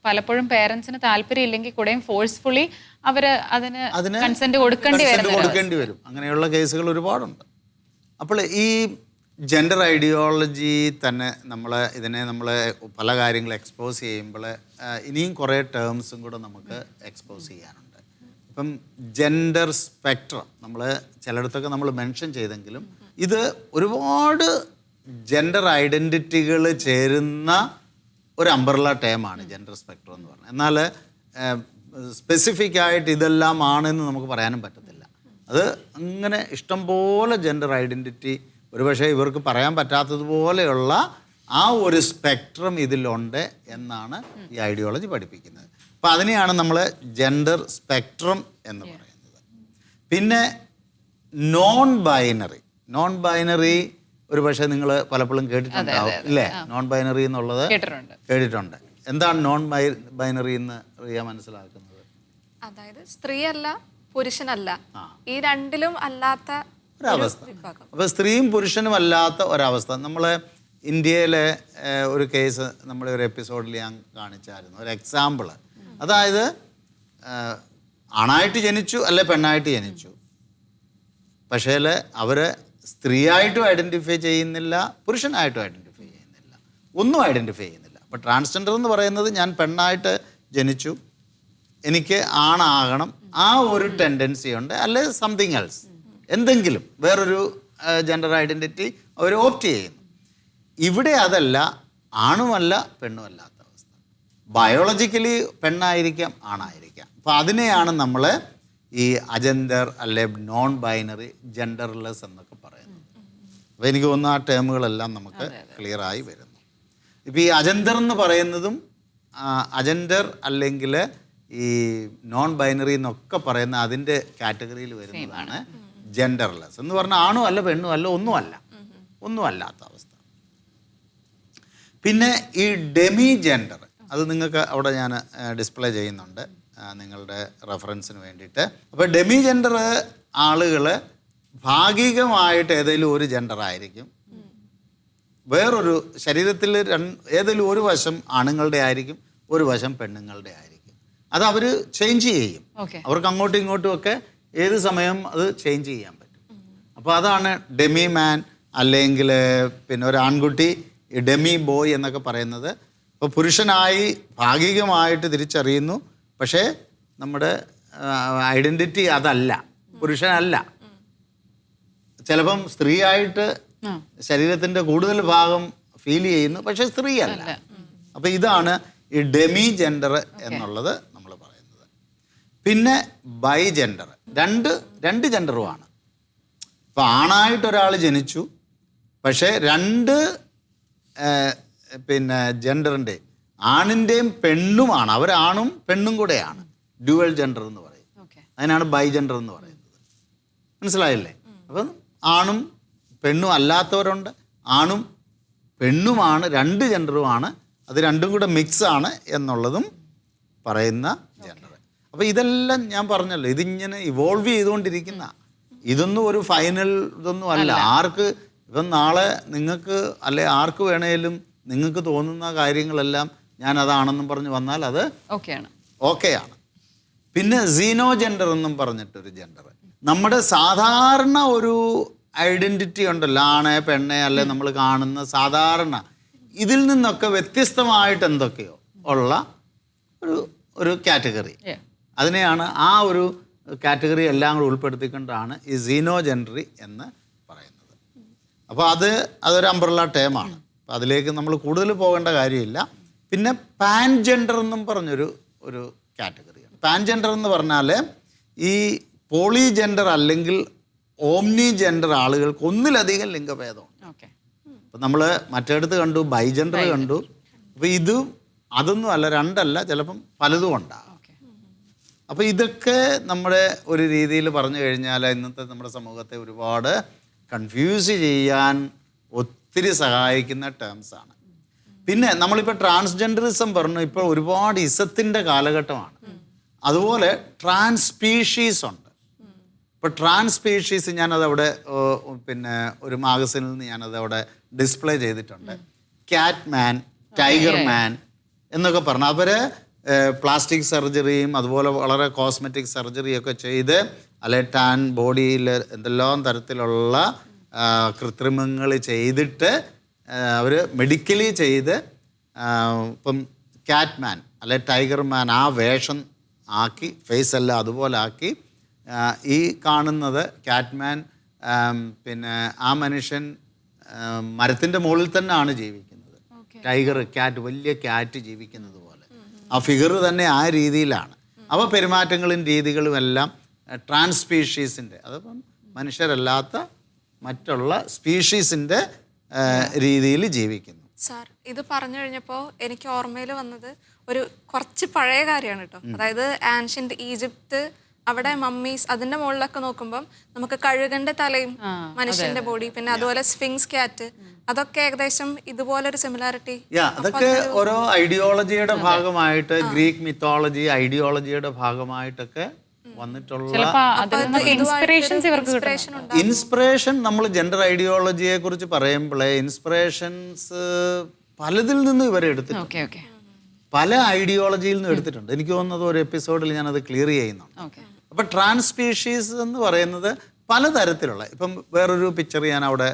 പലപ്പോഴും പേരൻസിന് താല്പര്യം ഇല്ലെങ്കിൽ കൂടെയും ഫോഴ്സ്ഫുള്ളി അവർ അതിന് കൺസെന്റ് കൊടുക്കേണ്ടി വരും. അങ്ങനെയുള്ള കേസുകൾ ഒരുപാടുണ്ട്. അപ്പോൾ ഈ ജെൻഡർ ഐഡിയോളജി തന്നെ ഇതിനെ നമ്മൾ പല കാര്യങ്ങൾ എക്സ്പോസ് ചെയ്യുമ്പോൾ ഇനിയും കുറേ ടേംസും കൂടെ നമുക്ക് എക്സ്പോസ് ചെയ്യാനുണ്ട്. ഇപ്പം ജെൻഡർ സ്പെക്ട്രം നമ്മൾ ചിലയിടത്തൊക്കെ നമ്മൾ മെൻഷൻ ചെയ്തെങ്കിലും ഇത് ഒരുപാട് ജെൻഡർ ഐഡൻറ്റിറ്റികൾ ചേരുന്ന ഒരു അംബ്രല്ല ടേമാണ് ജെൻഡർ സ്പെക്ട്രം എന്ന് പറഞ്ഞാൽ. എന്നാൽ സ്പെസിഫിക് ആയിട്ട് ഇതെല്ലാം ആണെന്ന് നമുക്ക് പറയാനും പറ്റത്തില്ല. അത് അങ്ങനെ ഇഷ്ടംപോലെ ജെൻഡർ ഐഡൻറ്റിറ്റി ഒരുപക്ഷെ ഇവർക്ക് പറയാൻ പറ്റാത്തതുപോലെയുള്ള ആ ഒരു സ്പെക്ട്രം ഇതിലുണ്ട് എന്നാണ് ഈ ഐഡിയോളജി പഠിപ്പിക്കുന്നത്. അപ്പോൾ അതിനെയാണ് നമ്മൾ ജെൻഡർ സ്പെക്ട്രം എന്ന് പറയുന്നത്. പിന്നെ നോൺ ബൈനറി ഒരുപക്ഷെ നിങ്ങൾ പലപ്പോഴും കേട്ടിട്ടുണ്ടാവും, ഇല്ലേ? നോൺ ബൈനറി എന്നുള്ളത് കേട്ടിട്ടുണ്ട്. എന്താണ് നോൺ ബൈനറി എന്ന് റിയ മനസ്സിലാക്കുന്നത്? അതായത് സ്ത്രീയല്ല പുരുഷനല്ല, ഈ രണ്ടിലും അല്ലാത്ത ഒരവസ്ഥ. അപ്പോൾ സ്ത്രീയും പുരുഷനും അല്ലാത്ത ഒരവസ്ഥ. നമ്മൾ ഇന്ത്യയിലെ ഒരു കേസ് നമ്മുടെ ഒരു എപ്പിസോഡിൽ ഞാൻ കാണിച്ചായിരുന്നു, ഒരു എക്സാമ്പിൾ. അതായത് ആണായിട്ട് ജനിച്ചു അല്ലെ പെണ്ണായിട്ട് ജനിച്ചു, പക്ഷേ അവർ സ്ത്രീയായിട്ടും ഐഡൻറ്റിഫൈ ചെയ്യുന്നില്ല, പുരുഷനായിട്ടും ഐഡൻറ്റിഫൈ ചെയ്യുന്നില്ല, ഒന്നും ഐഡൻറ്റിഫൈ ചെയ്യുന്നില്ല. അപ്പോൾ ട്രാൻസ്ജെൻഡർ എന്ന് പറയുന്നത് ഞാൻ പെണ്ണായിട്ട് ജനിച്ചു, എനിക്ക് ആണാകണം, ആ ഒരു ടെൻഡൻസി ഉണ്ട്, അല്ലെ സംതിങ് എൽസ്, എന്തെങ്കിലും വേറൊരു ജെൻഡർ ഐഡൻറ്റിറ്റി അവർ ഓപ്റ്റ് ചെയ്യുന്നു. ഇവിടെ അതല്ല, ആണുമല്ല പെണ്ണുമല്ലാത്ത അവസ്ഥ. ബയോളജിക്കലി പെണ്ണായിരിക്കാം, ആണായിരിക്കാം. അപ്പോൾ അതിനെയാണ് നമ്മൾ ഈ അജെൻഡർ അല്ലെ നോൺ ബൈനറി, ജെൻഡർലെസ് എന്നൊക്കെ പറയുന്നത്. അപ്പോൾ എനിക്ക് തോന്നുന്നു ആ ടേമുകളെല്ലാം നമുക്ക് ക്ലിയറായി വരുന്നു. ഇപ്പോൾ ഈ അജെൻഡർ എന്ന് പറയുന്നതും അജെൻഡർ അല്ലെങ്കിൽ ഈ നോൺ ബൈനറി എന്നൊക്കെ പറയുന്ന അതിൻ്റെ കാറ്റഗറിയിൽ വരുന്നതാണ് ജെൻഡർലെസ് എന്ന് പറഞ്ഞാൽ ആണും അല്ല പെണ്ണും അല്ല, ഒന്നും അല്ലാത്ത അവസ്ഥ. പിന്നെ ഈ ഡെമി ജെൻഡർ, അത് നിങ്ങൾക്ക് അവിടെ ഞാൻ ഡിസ്പ്ലേ ചെയ്യുന്നുണ്ട് നിങ്ങളുടെ റെഫറൻസിന് വേണ്ടിയിട്ട്. അപ്പോൾ ഡെമി ജെൻഡർ ആളുകൾ ഭാഗികമായിട്ട് ഏതെങ്കിലും ഒരു ജെൻഡർ ആയിരിക്കും, വേറൊരു ശരീരത്തിൽ ഏതെങ്കിലും ഒരു വശം ആണുങ്ങളുടെ ആയിരിക്കും, ഒരു വശം പെണ്ണുങ്ങളുടെ ആയിരിക്കും. അത് അവർ ചേഞ്ച് ചെയ്യും. ഓക്കെ. അവർക്ക് അങ്ങോട്ടും ഇങ്ങോട്ടും ഒക്കെ ഏത് സമയം അത് ചേഞ്ച് ചെയ്യാൻ പറ്റും. അപ്പോൾ അതാണ് ഡെമി മാൻ, അല്ലെങ്കിൽ പിന്നെ ഒരു ആൺകുട്ടി ഡെമി ബോയ് എന്നൊക്കെ പറയുന്നത്. അപ്പോൾ പുരുഷനായി ഭാഗികമായിട്ട് തിരിച്ചറിയുന്നു, പക്ഷേ നമ്മുടെ ഐഡൻറ്റിറ്റി അതല്ല, പുരുഷനല്ല. ചിലപ്പം സ്ത്രീയായിട്ട് ശരീരത്തിൻ്റെ കൂടുതൽ ഭാഗം ഫീൽ ചെയ്യുന്നു, പക്ഷേ സ്ത്രീയല്ല. അപ്പോൾ ഇതാണ് ഈ ഡെമി ജെൻഡർ എന്നുള്ളത് നമ്മൾ പറയുന്നത്. പിന്നെ ബൈ ജെൻഡർ, രണ്ട് ജെൻഡറുമാണ്. ഇപ്പോൾ ആണായിട്ടൊരാൾ ജനിച്ചു, പക്ഷേ രണ്ട് പിന്നെ ജെൻഡറിൻ്റെ, ആണിൻ്റെയും പെണ്ണുമാണ്, അവരാണും പെണ്ണും കൂടെയാണ്. ഡ്യുവൽ ജെൻഡർ എന്ന് പറയും. അതിനാണ് ബൈ ജെൻഡർ എന്ന് പറയുന്നത്. മനസ്സിലായില്ലേ? അപ്പം ആണും പെണ്ണും അല്ലാത്തവരുണ്ട്, ആണും പെണ്ണുമാണ്, രണ്ട് ജെൻഡറുമാണ്. അത് രണ്ടും കൂടെ മിക്സ് ആണ് എന്നുള്ളതും പറയുന്ന ജെൻഡർ. അപ്പോൾ ഇതെല്ലാം ഞാൻ പറഞ്ഞല്ലോ, ഇതിങ്ങനെ ഇവോൾവ് ചെയ്തുകൊണ്ടിരിക്കുന്ന, ഇതൊന്നും ഒരു ഫൈനൽ ഇതൊന്നും അല്ല. ആർക്ക് ഇപ്പം നാളെ നിങ്ങൾക്ക് അല്ലെ ആർക്ക് വേണേലും നിങ്ങൾക്ക് തോന്നുന്ന കാര്യങ്ങളെല്ലാം ഞാൻ അതാണെന്നും പറഞ്ഞ് വന്നാൽ അത് ഓക്കെയാണ്. പിന്നെ സീനോ ജെൻഡർ എന്നും പറഞ്ഞിട്ടൊരു ജെൻഡർ, നമ്മുടെ സാധാരണ ഒരു ഐഡൻറ്റിറ്റി ഉണ്ടല്ലോ, ആണ് പെണ്ണെ അല്ലെ നമ്മൾ കാണുന്ന സാധാരണ, ഇതിൽ നിന്നൊക്കെ വ്യത്യസ്തമായിട്ട് എന്തൊക്കെയോ ഉള്ള ഒരു കാറ്റഗറി, അതിനെയാണ് ആ ഒരു കാറ്റഗറി എല്ലാം കൂടെ ഉൾപ്പെടുത്തിക്കൊണ്ടാണ് ഈ സീനോ ജെൻഡറി എന്ന് പറയുന്നത്. അപ്പോൾ അതൊരു അംബ്രല്ല ടേമാണ്. അപ്പോൾ അതിലേക്ക് നമ്മൾ കൂടുതൽ പോകേണ്ട കാര്യമില്ല. പിന്നെ പാൻ ജെൻഡർ എന്നും പറഞ്ഞൊരു കാറ്റഗറിയാണ്. പാൻ ജെൻഡർ എന്ന് പറഞ്ഞാൽ ഈ പോളി ജെൻഡർ അല്ലെങ്കിൽ ഓംനി ജെൻഡർ ആളുകൾക്ക് ഒന്നിലധികം ലിംഗഭേദമുണ്ട്. അപ്പം നമ്മൾ മറ്റേടത്ത് കണ്ടു ബൈ ജെൻഡർ കണ്ടു. അപ്പോൾ അതൊന്നും അല്ല, രണ്ടല്ല, ചിലപ്പം പലതും ഉണ്ടാകും. അപ്പോൾ ഇതൊക്കെ നമ്മുടെ ഒരു രീതിയിൽ പറഞ്ഞു കഴിഞ്ഞാൽ ഇന്നത്തെ നമ്മുടെ സമൂഹത്തെ ഒരുപാട് കൺഫ്യൂസ് ചെയ്യാൻ ഒത്തിരി സഹായിക്കുന്ന ടേംസാണ്. പിന്നെ നമ്മളിപ്പോൾ ട്രാൻസ്ജെൻഡറിസം പറഞ്ഞു, ഇപ്പോൾ ഒരുപാട് ഇസത്തിൻ്റെ കാലഘട്ടമാണ്. അതുപോലെ ട്രാൻസ് സ്പീഷീസ് ഉണ്ട്. ഇപ്പോൾ ട്രാൻസ് സ്പീഷീസ് ഞാനതവിടെ പിന്നെ ഒരു മാഗസിനിൽ നിന്ന് ഞാനതവിടെ ഡിസ്പ്ലേ ചെയ്തിട്ടുണ്ട്. ക്യാറ്റ് മാൻ, ടൈഗർ മാൻ എന്നൊക്കെ പറഞ്ഞു. അവർ പ്ലാസ്റ്റിക് സർജറിയും അതുപോലെ വളരെ കോസ്മെറ്റിക് സർജറിയൊക്കെ ചെയ്ത് അല്ലെ ടാൻ ബോഡിയിൽ എന്തെല്ലാം തരത്തിലുള്ള കൃത്രിമങ്ങൾ ചെയ്തിട്ട് അവർ മെഡിക്കലി ചെയ്ത് ഇപ്പം ക്യാറ്റ് മാൻ അല്ലെ ടൈഗർ മാൻ ആ വേഷം ആക്കി, ഫേസ് എല്ലാം അതുപോലെ ആക്കി. ഈ കാണുന്നത് ക്യാറ്റ് മാൻ, പിന്നെ ആ മനുഷ്യൻ മരത്തിൻ്റെ മുകളിൽ തന്നെയാണ് ജീവിക്കുന്നത്. ടൈഗർ, ക്യാറ്റ്, വലിയ ക്യാറ്റ് ജീവിക്കുന്നത് പോലെ ആ ഫിഗർ തന്നെ ആ രീതിയിലാണ്. അപ്പോൾ പെരുമാറ്റങ്ങളും രീതികളും എല്ലാം ട്രാൻസ് സ്പീഷീസിൻ്റെ, അതിപ്പം മനുഷ്യരല്ലാത്ത മറ്റുള്ള സ്പീഷീസിൻ്റെ രീതിയിൽ ജീവിക്കുന്നു. സാർ, ഇത് പറഞ്ഞു കഴിഞ്ഞപ്പോൾ എനിക്ക് ഓർമ്മയിൽ വന്നത് കുറച്ച് പഴയ കാര്യമാണ് കേട്ടോ. അതായത് ആൻഷ്യന്റ് ഈജിപ്ത്, അവിടെ മമ്മീസ്, അതിന്റെ മുകളിലൊക്കെ നോക്കുമ്പോൾ നമുക്ക് കഴുകന്റെ തലയും മനുഷ്യന്റെ ബോഡി, പിന്നെ അതുപോലെ സ്ഫിങ്സ് ക്യാറ്റ്, അതൊക്കെ ഏകദേശം ഇതുപോലൊരു സിമിലാരിറ്റി. അതൊക്കെ ഓരോ ഐഡിയോളജിയുടെ ഭാഗമായിട്ട്, ഗ്രീക്ക് മിത്തോളജി ഐഡിയോളജിയുടെ ഭാഗമായിട്ടൊക്കെ വന്നിട്ടുള്ള ഇൻസ്പിറേഷൻ. നമ്മൾ ജെൻഡർ ഐഡിയോളജിയെ കുറിച്ച് പറയുമ്പോഴേ ഇൻസ്പിറേഷൻസ് പലതിൽ നിന്നും ഇവരെ എടുത്തിട്ടുണ്ട്, പല ഐഡിയോളജിയിൽ നിന്നും എടുത്തിട്ടുണ്ട്. എനിക്ക് തോന്നുന്നത് ഒരു എപ്പിസോഡിൽ ഞാനത് ക്ലിയർ ചെയ്യുന്നുണ്ട്. അപ്പം ട്രാൻസ് സ്പീഷീസ് എന്ന് പറയുന്നത് പലതരത്തിലുള്ള, ഇപ്പം വേറൊരു പിക്ചർ ഞാൻ അവിടെ,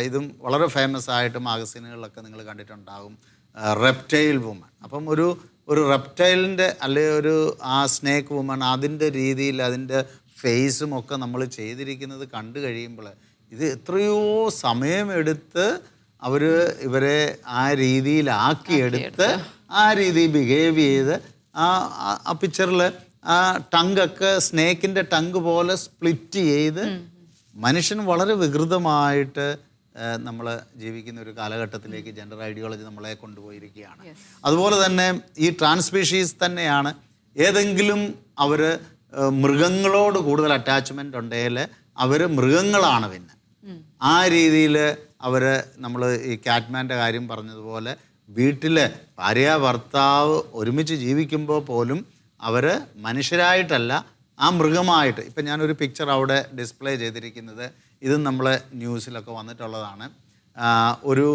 ഇതും വളരെ ഫേമസ് ആയിട്ട് മാഗസീനുകളിലൊക്കെ നിങ്ങൾ കണ്ടിട്ടുണ്ടാകും, റെപ്റ്റൈൽ വുമൺ. അപ്പം ഒരു റെപ്റ്റൈലിൻ്റെ അല്ലെങ്കിൽ ആ സ്നേക്ക് വുമൺ, അതിൻ്റെ രീതിയിൽ അതിൻ്റെ ഫേസും ഒക്കെ നമ്മൾ ചെയ്തിരിക്കുന്നത് കണ്ടു കഴിയുമ്പോൾ ഇത് എത്രയോ സമയമെടുത്ത് ഇവരെ ആ രീതിയിലാക്കിയെടുത്ത് ആ രീതിയിൽ ബിഹേവ് ചെയ്ത് ആ പിക്ചറിൽ ആ ടങ്കൊക്കെ സ്നേക്കിൻ്റെ ടങ്ക് പോലെ സ്പ്ലിറ്റ് ചെയ്ത് മനുഷ്യൻ വളരെ വികൃതമായിട്ട് നമ്മൾ ജീവിക്കുന്ന ഒരു കാലഘട്ടത്തിലേക്ക് ജെൻഡർ ഐഡിയോളജി നമ്മളെ കൊണ്ടുപോയിരിക്കുകയാണ്. അതുപോലെ തന്നെ ഈ ട്രാൻസ്പീഷീസ് തന്നെയാണ്. ഏതെങ്കിലും അവർ മൃഗങ്ങളോട് കൂടുതൽ അറ്റാച്ച്മെൻ്റ് ഉണ്ടെങ്കിൽ അവർ മൃഗങ്ങളാണ്. പിന്നെ ആ രീതിയിൽ നമ്മൾ ഈ കാറ്റ്മാൻ്റെ കാര്യം പറഞ്ഞതുപോലെ വീട്ടിൽ ഭാര്യ ഭർത്താവ് ഒരുമിച്ച് ജീവിക്കുമ്പോൾ പോലും അവർ മനുഷ്യരായിട്ടല്ല, ആ മൃഗമായിട്ട്. ഇപ്പം ഞാനൊരു പിക്ചർ അവിടെ ഡിസ്പ്ലേ ചെയ്തിരിക്കുന്നത്, ഇത് നമ്മൾ ന്യൂസിലൊക്കെ വന്നിട്ടുള്ളതാണ്. ഒരു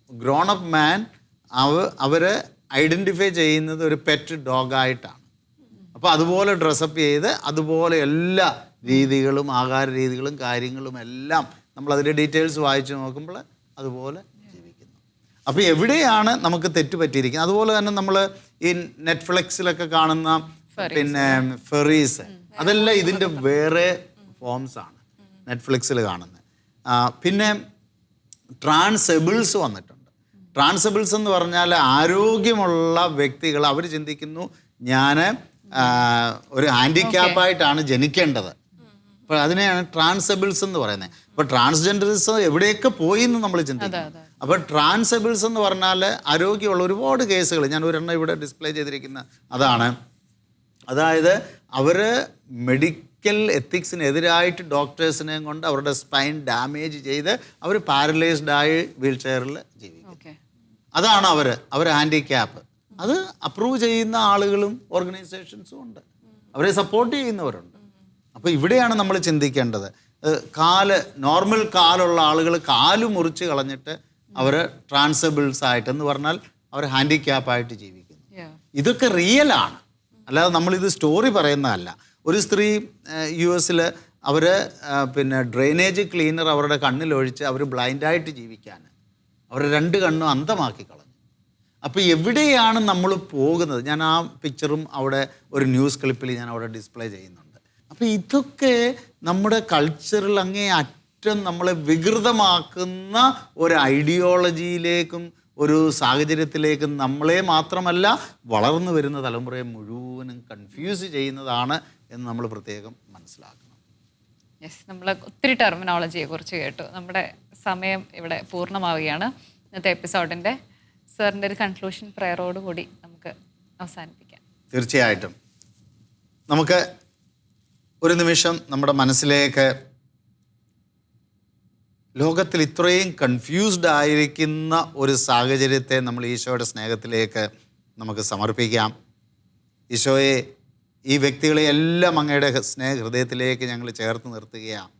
ഗ്രോൺ അപ്പ് മാൻ അവരെ ഐഡൻറ്റിഫൈ ചെയ്യുന്നത് ഒരു പെറ്റ് ഡോഗായിട്ടാണ്. അപ്പോൾ അതുപോലെ ഡ്രസ്സപ്പ് ചെയ്ത് അതുപോലെ എല്ലാ രീതികളും ആഹാര രീതികളും കാര്യങ്ങളും എല്ലാം നമ്മൾ അതിൻ്റെ ഡീറ്റെയിൽസ് വായിച്ച് നോക്കുമ്പോൾ അതുപോലെ ജീവിക്കുന്നു. അപ്പോൾ എവിടെയാണ് നമുക്ക് തെറ്റ് പറ്റിയിരിക്കുന്നത്? അതുപോലെ തന്നെ നമ്മൾ ഈ നെറ്റ്ഫ്ലിക്സിലൊക്കെ കാണുന്ന പിന്നെ ഫെറീസ്, അതെല്ലാം ഇതിൻ്റെ വേറെ ഫോംസാണ് നെറ്റ്ഫ്ലിക്സിൽ കാണുന്നത്. പിന്നെ ട്രാൻസെബിൾസ് വന്നിട്ടുണ്ട്. ട്രാൻസെബിൾസ് എന്ന് പറഞ്ഞാൽ ആരോഗ്യമുള്ള വ്യക്തികൾ, അവർ ചിന്തിക്കുന്നു ഞാൻ ഒരു ഹാൻഡിക്യാപ്പായിട്ടാണ് ജനിക്കേണ്ടത്. അപ്പോൾ അതിനെയാണ് ട്രാൻസെബിൾസ് എന്ന് പറയുന്നത്. അപ്പോൾ ട്രാൻസ്ജെൻഡറിസം എവിടെയൊക്കെ പോയി എന്ന് നമ്മൾ ചിന്തിക്കുന്നു. അപ്പോൾ ട്രാൻസെബിൾസ് എന്ന് പറഞ്ഞാൽ ആരോഗ്യമുള്ള ഒരുപാട് കേസുകൾ, ഞാൻ ഒരെണ്ണം ഇവിടെ ഡിസ്പ്ലേ ചെയ്തിരിക്കുന്ന അതാണ്. അതായത് അവർ മെഡിക്കൽ എത്തിക്സിനെതിരായിട്ട് ഡോക്ടേഴ്സിനെയും കൊണ്ട് അവരുടെ സ്പൈൻ ഡാമേജ് ചെയ്ത് അവർ പാരലൈസ്ഡായി വീൽ ചെയറിൽ ജീവിക്കും. അതാണ് അവർ ഹാൻഡിക്യാപ്പ്. അത് അപ്രൂവ് ചെയ്യുന്ന ആളുകളും ഓർഗനൈസേഷൻസും ഉണ്ട്, അവരെ സപ്പോർട്ട് ചെയ്യുന്നവരുണ്ട്. അപ്പോൾ ഇവിടെയാണ് നമ്മൾ ചിന്തിക്കേണ്ടത്. നോർമൽ കാലുള്ള ആളുകൾ കാല് മുറിച്ച് കളഞ്ഞിട്ട് അവർ ട്രാൻസബിൾസ് ആയിട്ട് എന്ന് പറഞ്ഞാൽ അവർ ഹാൻഡിക്യാപ്പായിട്ട് ജീവിക്കുന്നു. ഇതൊക്കെ റിയലാണ്, അല്ലാതെ നമ്മളിത് സ്റ്റോറി പറയുന്നതല്ല. ഒരു സ്ത്രീ US അവർ പിന്നെ ഡ്രെയിനേജ് ക്ലീനർ അവരുടെ കണ്ണിലൊഴിച്ച് അവർ ബ്ലൈൻഡായിട്ട് ജീവിക്കാൻ അവരുടെ 2 കണ്ണും അന്ധമാക്കി കളഞ്ഞു. അപ്പോൾ എവിടെയാണ് നമ്മൾ പോകുന്നത്? ഞാൻ ആ പിക്ചറും അവിടെ ഒരു ന്യൂസ് ക്ലിപ്പിൽ ഞാൻ അവിടെ ഡിസ്പ്ലേ ചെയ്യുന്നുണ്ട്. അപ്പോൾ ഇതൊക്കെ നമ്മുടെ കൾച്ചറിൽ അങ്ങേ അറ്റം നമ്മളെ വികൃതമാക്കുന്ന ഒരു ഐഡിയോളജിയിലേക്കും ഒരു സാഹചര്യത്തിലേക്കും നമ്മളെ മാത്രമല്ല വളർന്നു വരുന്ന തലമുറയെ മുഴുവനും കൺഫ്യൂസ് ചെയ്യുന്നതാണ് എന്ന് നമ്മൾ പ്രത്യേകം മനസ്സിലാക്കണം. യെസ്, നമ്മൾ ഒത്തിരി ടെർമിനോളജിയെ കുറിച്ച് കേട്ടു. നമ്മുടെ സമയം ഇവിടെ പൂർണ്ണമാവുകയാണ്. ഇന്നത്തെ എപ്പിസോഡിൻ്റെ സാറിൻ്റെ ഒരു കൺക്ലൂഷൻ പ്രയറോട് കൂടി നമുക്ക് അവസാനിപ്പിക്കാം. തീർച്ചയായിട്ടും നമുക്ക് ഒരു നിമിഷം നമ്മുടെ മനസ്സിലേക്ക് ലോകത്തിൽ ഇത്രയും കൺഫ്യൂസ്ഡ് ആയിരിക്കുന്ന ഒരു സാഹചര്യത്തെ നമ്മൾ ഈശോയുടെ സ്നേഹത്തിലേക്ക് നമുക്ക് സമർപ്പിക്കാം. ഈശോയെ, ഈ വ്യക്തികളെ എല്ലാം അങ്ങയുടെ ഹൃദയത്തിലേക്ക് ഞങ്ങൾ ചേർത്ത് നിർത്തുകയാണ്.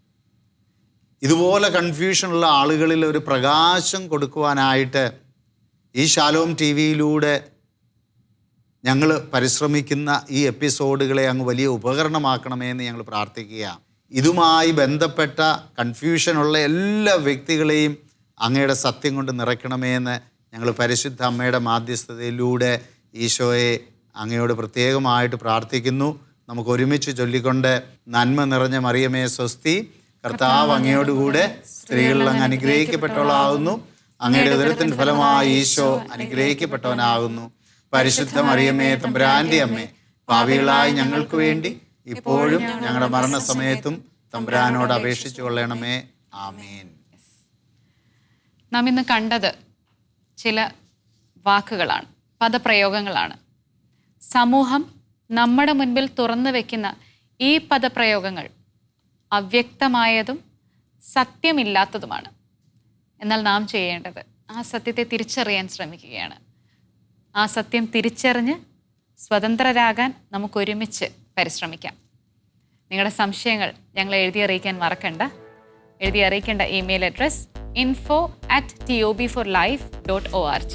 ഇതുപോലെ കൺഫ്യൂഷനുള്ള ആളുകളിൽ ഒരു പ്രകാശം കൊടുക്കുവാനായിട്ട് ഈ ഷാലോം TV-യിലൂടെ ഞങ്ങൾ പരിശ്രമിക്കുന്ന ഈ എപ്പിസോഡുകളെ അങ്ങ് വലിയ ഉപകരണമാക്കണമേ എന്ന് ഞങ്ങൾ പ്രാർത്ഥിക്കുകയാണ്. ഇതുമായി ബന്ധപ്പെട്ട കൺഫ്യൂഷനുള്ള എല്ലാ വ്യക്തികളെയും അങ്ങയുടെ സത്യം കൊണ്ട് നിറയ്ക്കണമേ എന്ന് ഞങ്ങൾ പരിശുദ്ധ അമ്മയുടെ മാധ്യസ്ഥതയിലൂടെ ഈശോയെ അങ്ങയോട് പ്രത്യേകമായിട്ട് പ്രാർത്ഥിക്കുന്നു. നമുക്ക് ഒരുമിച്ച് ചൊല്ലിക്കൊണ്ട്, നന്മ നിറഞ്ഞ മറിയമേ സ്വസ്തി, കർത്താവ് അങ്ങയോടുകൂടെ സ്ത്രീകളിൽ അങ്ങ് അനുഗ്രഹിക്കപ്പെട്ടവളാകുന്നു, അങ്ങയുടെ ഉദരത്തിൻ ഫലമായി ഈശോ അനുഗ്രഹിക്കപ്പെട്ടവനാകുന്നു. പരിശുദ്ധ മറിയമേ തമ്പുരാന്റെ അമ്മേ, പാപികളായ ഞങ്ങൾക്ക് വേണ്ടി ഇപ്പോഴും ഞങ്ങളുടെ മരണസമയത്തും തമ്പുരാനോട് അപേക്ഷിച്ചു കൊള്ളണമേ. ആമേൻ. നാം ഇന്ന് കണ്ടത് ചില വാക്കുകളാണ്, പദപ്രയോഗങ്ങളാണ്. സമൂഹം നമ്മുടെ മുൻപിൽ തുറന്നു വെക്കുന്ന ഈ പദപ്രയോഗങ്ങൾ അവ്യക്തമായതും സത്യമില്ലാത്തതുമാണ്. എന്നാൽ നാം ചെയ്യേണ്ടത് ആ സത്യത്തെ തിരിച്ചറിയാൻ ശ്രമിക്കുകയാണ്. ആ സത്യം തിരിച്ചറിഞ്ഞ് സ്വതന്ത്രരാകാൻ നമുക്കൊരുമിച്ച് പരിശ്രമിക്കാം. നിങ്ങളുടെ സംശയങ്ങൾ ഞങ്ങളെ എഴുതി അറിയിക്കാൻ മറക്കണ്ട. എഴുതി അറിയിക്കേണ്ട ഇമെയിൽ അഡ്രസ് info@tobforlife.org.